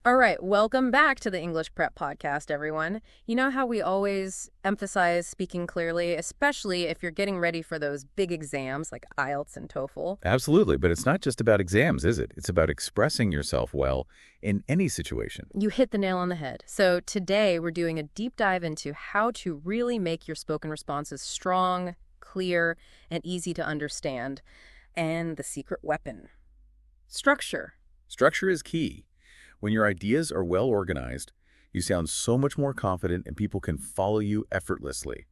All right, welcome back to the English Prep Podcast, everyone. You know how we always emphasize speaking clearly, especially if you're getting ready for those big exams like IELTS and TOEFL? Absolutely, but it's not just about exams, is it? It's about expressing yourself well in any situation. You hit the nail on the head. So today we're doing a deep dive into how to really make your spoken responses strong, clear, and easy to understand. And the secret weapon, structure. Structure is key. When your ideas are well organized, you sound so much more confident and people can follow you effortlessly.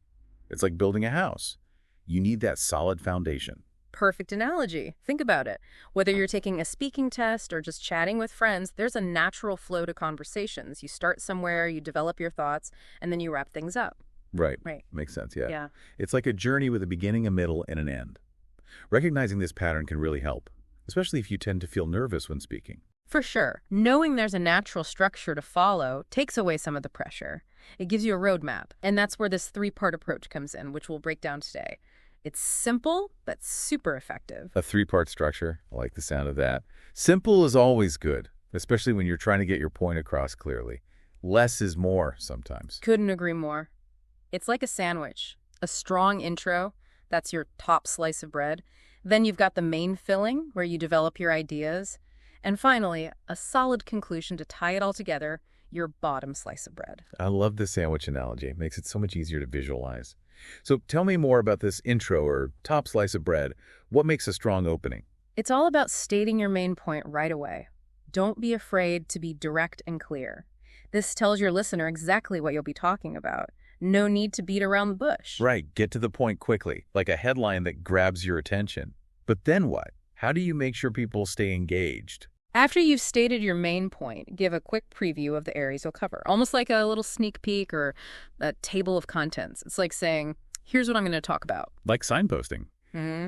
It's like building a house. You need that solid foundation. Perfect analogy. Think about it. Whether you're taking a speaking test or just chatting with friends, there's a natural flow to conversations. You start somewhere, you develop your thoughts, and then you wrap things up. Right. Right. Makes sense, yeah. Yeah. It's like a journey with a beginning, a middle, and an end. Recognizing this pattern can really help, especially if you tend to feel nervous when speaking. For sure. Knowing there's a natural structure to follow takes away some of the pressure. It gives you a roadmap. And that's where this three-part approach comes in, which we'll break down today. It's simple, but super effective. A three-part structure. I like the sound of that. Simple is always good, especially when you're trying to get your point across clearly. Less is more sometimes. Couldn't agree more. It's like a sandwich. A strong intro, that's your top slice of bread. Then you've got the main filling, where you develop your ideas. And finally, a solid conclusion to tie it all together, your bottom slice of bread. I love the sandwich analogy. It makes it so much easier to visualize. So tell me more about this intro or top slice of bread. What makes a strong opening? It's all about stating your main point right away. Don't be afraid to be direct and clear. This tells your listener exactly what you'll be talking about. No need to beat around the bush. Right, get to the point quickly, like a headline that grabs your attention. But then what? How do you make sure people stay engaged? After you've stated your main point, give a quick preview of the areas you'll cover, almost like a little sneak peek or a table of contents. It's like saying, here's what I'm going to talk about. Like signposting.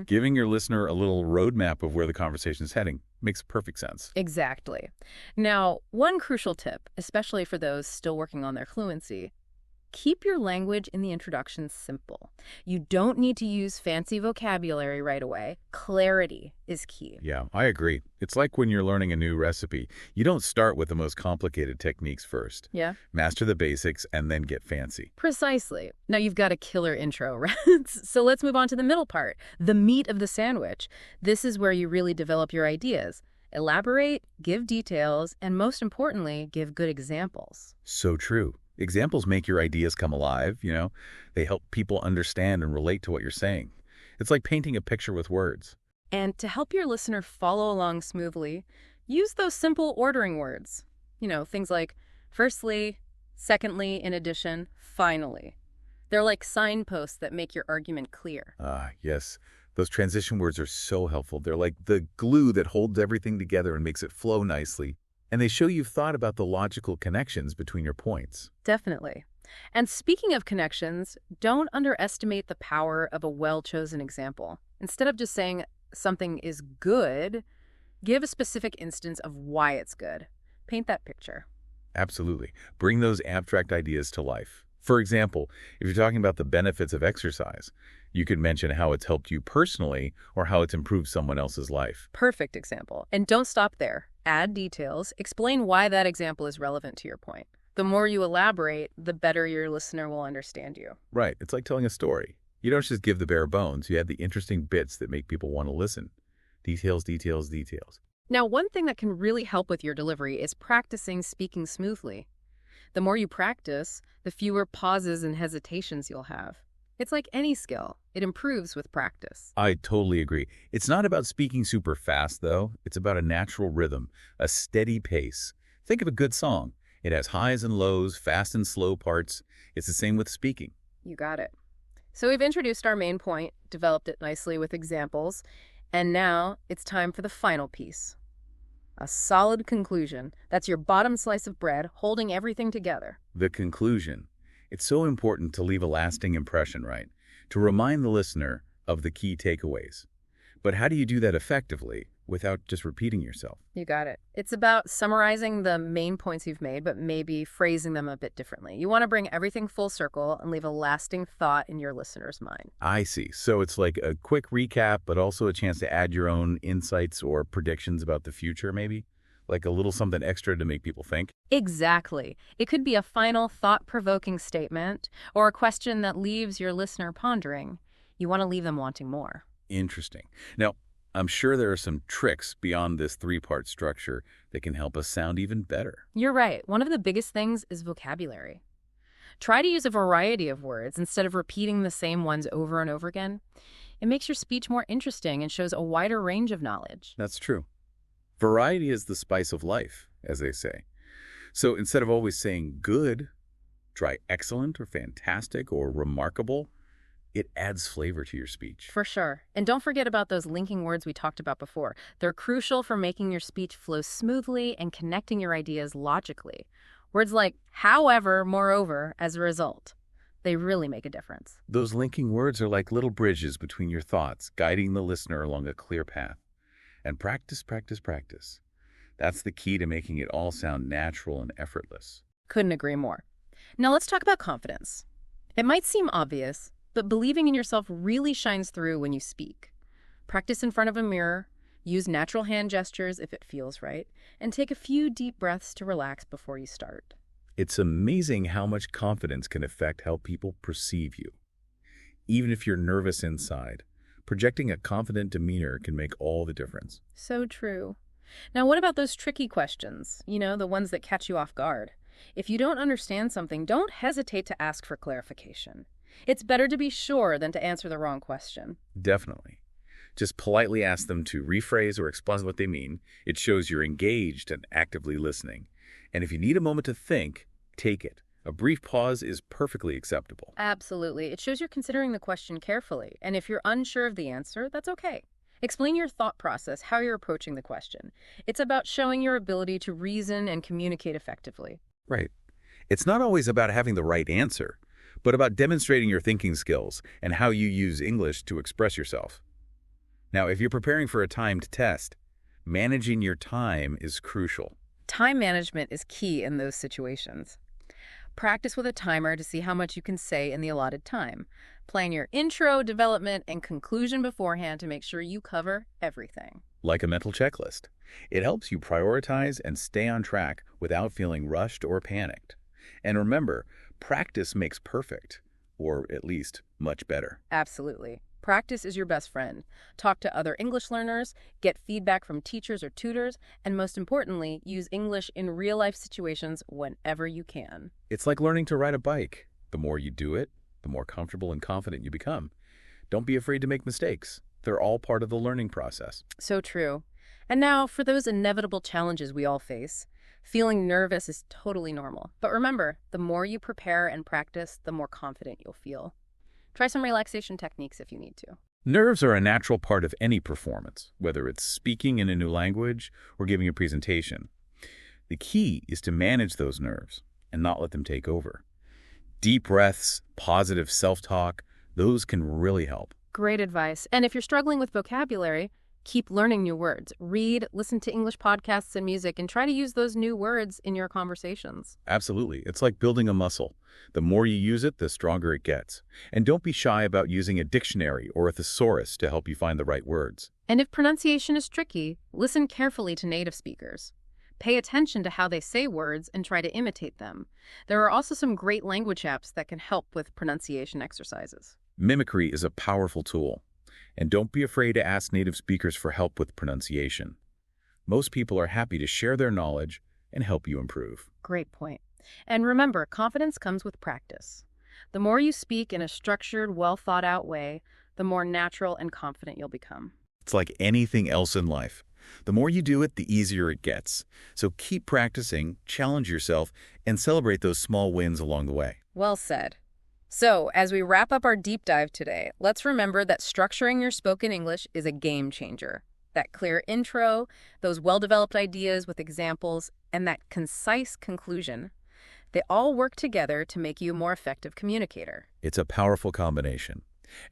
Giving your listener a little roadmap of where the conversation is heading makes perfect sense. Exactly. Now, one crucial tip, especially for those still working on their fluency, keep your language in the introduction simple. You don't need to use fancy vocabulary right away. Clarity is key. Yeah, I agree. It's like when you're learning a new recipe. You don't start with the most complicated techniques first. Yeah? Master the basics and then get fancy. Precisely. Now you've got a killer intro, right? So let's move on to the middle part, the meat of the sandwich. This is where you really develop your ideas. Elaborate, give details, and most importantly, give good examples. So true. Examples make your ideas come alive, They help people understand and relate to what you're saying. It's like painting a picture with words. And to help your listener follow along smoothly, use those simple ordering words. Things like firstly, secondly, in addition, finally. They're like signposts that make your argument clear. Ah, yes. Those transition words are so helpful. They're like the glue that holds everything together and makes it flow nicely. And they show you've thought about the logical connections between your points. Definitely. And speaking of connections, don't underestimate the power of a well-chosen example. Instead of just saying something is good, give a specific instance of why it's good. Paint that picture. Absolutely. Bring those abstract ideas to life. For example, if you're talking about the benefits of exercise, you could mention how it's helped you personally or how it's improved someone else's life. Perfect example. And don't stop there. Add details. Explain why that example is relevant to your point. The more you elaborate, the better your listener will understand you. Right. It's like telling a story. You don't just give the bare bones. You add the interesting bits that make people want to listen. Details, details, details. Now, one thing that can really help with your delivery is practicing speaking smoothly. The more you practice, the fewer pauses and hesitations you'll have. It's like any skill. It improves with practice. I totally agree. It's not about speaking super fast, though. It's about a natural rhythm, a steady pace. Think of a good song. It has highs and lows, fast and slow parts. It's the same with speaking. You got it. So we've introduced our main point, developed it nicely with examples, and now it's time for the final piece. A solid conclusion. That's your bottom slice of bread, holding everything together. The conclusion. It's so important to leave a lasting impression, right? To remind the listener of the key takeaways. But how do you do that effectively without just repeating yourself? You got it. It's about summarizing the main points you've made, but maybe phrasing them a bit differently. You want to bring everything full circle and leave a lasting thought in your listener's mind. I see. So it's like a quick recap, but also a chance to add your own insights or predictions about the future, maybe? like a little something extra to make people think? Exactly. It could be a final thought-provoking statement or a question that leaves your listener pondering. You want to leave them wanting more. Interesting. Now, I'm sure there are some tricks beyond this three-part structure that can help us sound even better. You're right. One of the biggest things is vocabulary. Try to use a variety of words instead of repeating the same ones over and over again. It makes your speech more interesting and shows a wider range of knowledge. That's true. Variety is the spice of life, as they say. So instead of always saying good, try excellent or fantastic or remarkable. It adds flavor to your speech. For sure. And don't forget about those linking words we talked about before. They're crucial for making your speech flow smoothly and connecting your ideas logically. Words like however, moreover, as a result. They really make a difference. Those linking words are like little bridges between your thoughts, guiding the listener along a clear path. And practice, practice, practice. That's the key to making it all sound natural and effortless. Couldn't agree more. Now let's talk about confidence. It might seem obvious, but believing in yourself really shines through when you speak. Practice in front of a mirror, use natural hand gestures if it feels right, and take a few deep breaths to relax before you start. It's amazing how much confidence can affect how people perceive you. Even if you're nervous inside, projecting a confident demeanor can make all the difference. So true. Now, what about those tricky questions? The ones that catch you off guard. If you don't understand something, don't hesitate to ask for clarification. It's better to be sure than to answer the wrong question. Definitely. Just politely ask them to rephrase or explain what they mean. It shows you're engaged and actively listening. And if you need a moment to think, take it. A brief pause is perfectly acceptable. Absolutely. It shows you're considering the question carefully. And if you're unsure of the answer, that's okay. Explain your thought process, how you're approaching the question. It's about showing your ability to reason and communicate effectively. Right. It's not always about having the right answer, but about demonstrating your thinking skills and how you use English to express yourself. Now, if you're preparing for a timed test, managing your time is crucial. Time management is key in those situations. Practice with a timer to see how much you can say in the allotted time. Plan your intro, development, and conclusion beforehand to make sure you cover everything. Like a mental checklist. It helps you prioritize and stay on track without feeling rushed or panicked. And remember, practice makes perfect, or at least much better. Absolutely. Practice is your best friend. Talk to other English learners, get feedback from teachers or tutors, and most importantly, use English in real-life situations whenever you can. It's like learning to ride a bike. The more you do it, the more comfortable and confident you become. Don't be afraid to make mistakes. They're all part of the learning process. So true. And now, for those inevitable challenges we all face, feeling nervous is totally normal. But remember, the more you prepare and practice, the more confident you'll feel. Try some relaxation techniques if you need to. Nerves are a natural part of any performance, whether it's speaking in a new language or giving a presentation. The key is to manage those nerves and not let them take over. Deep breaths, positive self-talk, those can really help. Great advice. And if you're struggling with vocabulary, keep learning new words. Read, listen to English podcasts and music, and try to use those new words in your conversations. Absolutely. It's like building a muscle. The more you use it, the stronger it gets. And don't be shy about using a dictionary or a thesaurus to help you find the right words. And if pronunciation is tricky, listen carefully to native speakers. Pay attention to how they say words and try to imitate them. There are also some great language apps that can help with pronunciation exercises. Mimicry is a powerful tool. And don't be afraid to ask native speakers for help with pronunciation. Most people are happy to share their knowledge and help you improve. Great point. And remember, confidence comes with practice. The more you speak in a structured, well-thought-out way, the more natural and confident you'll become. It's like anything else in life. The more you do it, the easier it gets. So keep practicing, challenge yourself, and celebrate those small wins along the way. Well said. So, as we wrap up our deep dive today, let's remember that structuring your spoken English is a game changer. That clear intro, those well-developed ideas with examples, and that concise conclusion, they all work together to make you a more effective communicator. It's a powerful combination.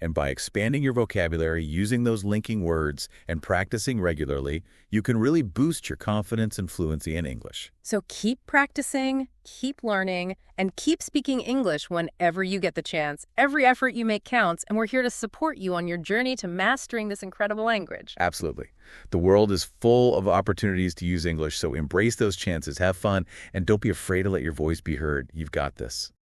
And by expanding your vocabulary, using those linking words, and practicing regularly, you can really boost your confidence and fluency in English. So keep practicing, keep learning and keep speaking English whenever you get the chance. Every effort you make counts, and we're here to support you on your journey to mastering this incredible language. Absolutely. The world is full of opportunities to use English, so embrace those chances, have fun, and don't be afraid to let your voice be heard. You've got this.